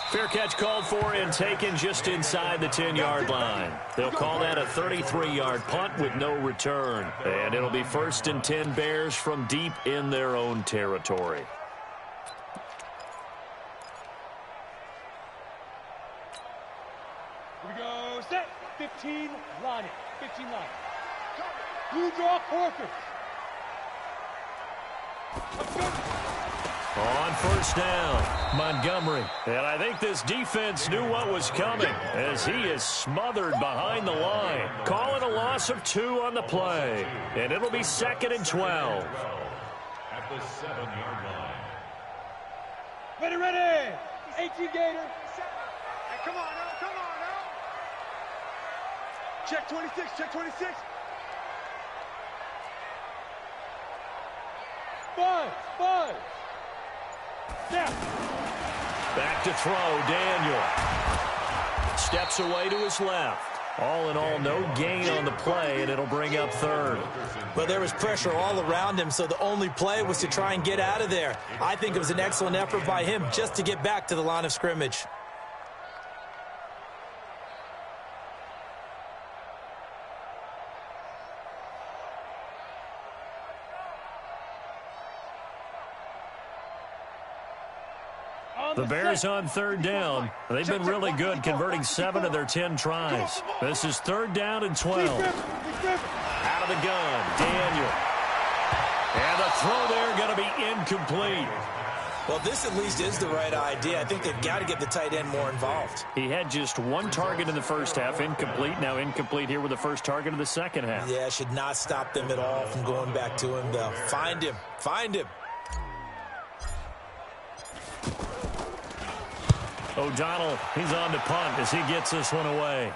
Fair catch called for and taken just inside the 10-yard line. They'll call that a 33-yard punt with no return. And it'll be 1st and 10 Bears from deep in their own territory. Here we go. Set. 15 line. 15 line. Blue draw quarters. On 1st down, Montgomery. And I think this defense knew what was coming as he is smothered behind the line. Call it a loss of 2 on the play. And it'll be 2nd and 12. At the 7-yard line. Ready, ready. 18 Gator. Hey, come on now, come on now. Check 26, check 26. 5. Yeah. Back to throw, Daniel. Steps away to his left. All in all, no gain on the play, and it'll bring up 3rd. Well, there was pressure all around him, so the only play was to try and get out of there. I think it was an excellent effort by him just to get back to the line of scrimmage. The Bears on 3rd down. They've been really good, converting 7 of their 10 tries. This is 3rd down and 12. Out of the gun, Daniel. And the throw there going to be incomplete. Well, this at least is the right idea. I think they've got to get the tight end more involved. He had just 1 target in the first half, incomplete. Now incomplete here with the first target of the second half. Yeah, should not stop them at all from going back to him, though. Find him. Find him. O'Donnell, he's on to punt as he gets this one away.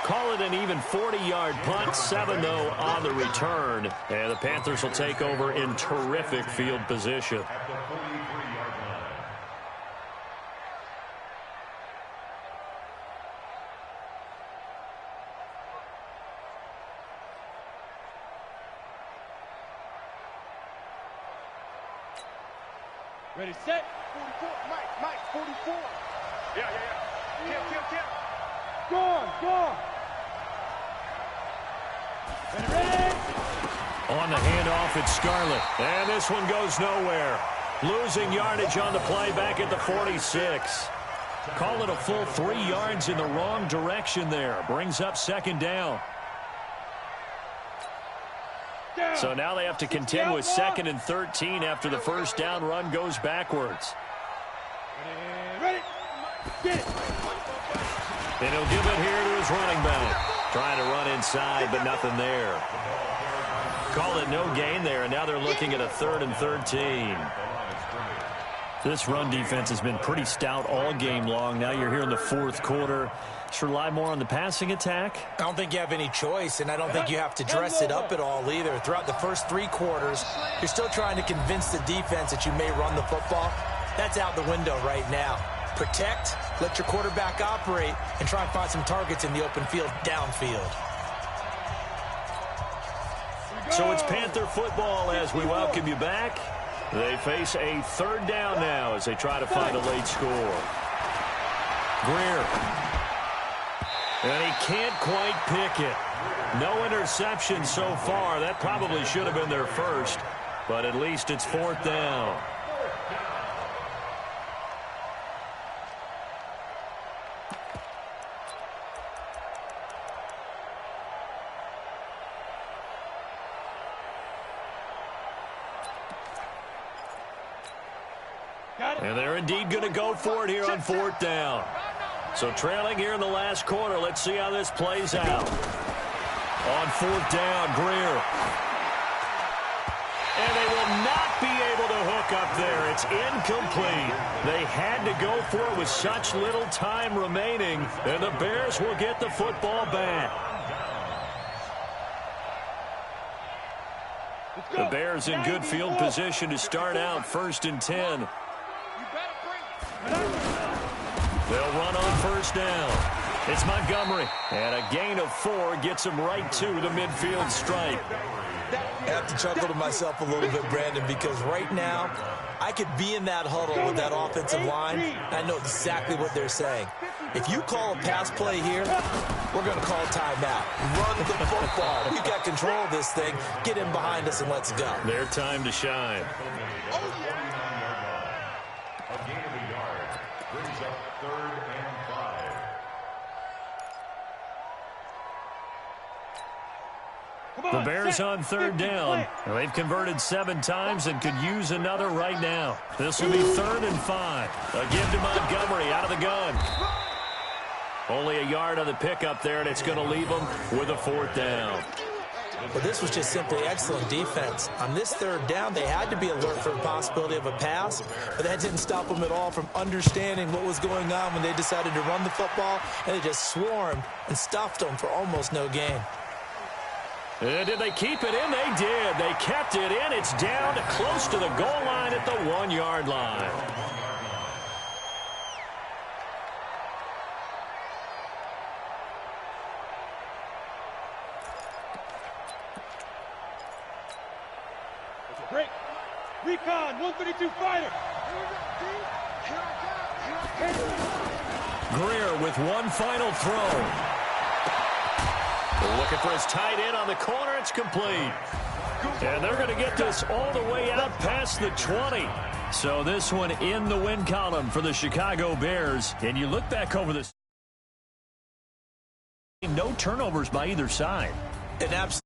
Call it an even 40-yard punt, 7 though on the return. And the Panthers will take over in terrific field position. At the 43-yard line. Ready, set. 44, Mike, 44. Yeah. Tim. Gone. Ready. On the handoff, it's Scarlett. And this one goes nowhere. Losing yardage on the play back at the 46. Call it a full 3 yards in the wrong direction there. Brings up 2nd down. So now they have to contend with 2nd and 13 after the first down run goes backwards. Ready. Get it. And he'll give it here to his running back. Trying to run inside, but nothing there. Call it no gain there, and now they're looking at a 3rd and 13. This run defense has been pretty stout all game long. Now you're here in the 4th quarter. Should rely more on the passing attack? I don't think you have any choice, and I don't think you have to dress it up at all either. Throughout the first 3 quarters, you're still trying to convince the defense that you may run the football. That's out the window right now. Protect, let your quarterback operate, and try and find some targets in the open field downfield. So it's Panther football as we welcome you back. They face a 3rd down now as they try to find a late score. Greer. And he can't quite pick it. No interception so far. That probably should have been their first, but at least it's 4th down. And they're indeed going to go for it here on 4th down. So trailing here in the last quarter. Let's see how this plays out. On 4th down, Greer. And they will not be able to hook up there. It's incomplete. They had to go for it with such little time remaining. And the Bears will get the football back. The Bears in good field position to start out 1st and 10. They'll run on 1st down. It's Montgomery. And a gain of 4 gets him right to the midfield stripe. I have to chuckle to myself a little bit, Brandon, because right now I could be in that huddle with that offensive line, and I know exactly what they're saying. If you call a pass play here, we're going to call timeout. Run the football. We've got control of this thing. Get in behind us and let's go. Their time to shine. A gain of a yard brings up 3rd and 5. The Bears on 3rd down. They've converted 7 times and could use another right now. This will be 3rd and 5. A give to Montgomery out of the gun. Only a yard on the pickup there, and it's going to leave them with a 4th down. Well, this was just simply excellent defense. On this 3rd down, they had to be alert for the possibility of a pass, but that didn't stop them at all from understanding what was going on when they decided to run the football, and they just swarmed and stuffed them for almost no gain. And did they keep it in? They did. They kept it in. It's down close to the goal line at the 1-yard line. Break. Recon, 132 fighter. Greer with one final throw. Looking for his tight end on the corner. It's complete. And they're going to get this all the way out past the 20. So this one in the win column for the Chicago Bears. And you look back over this. No turnovers by either side. An absolute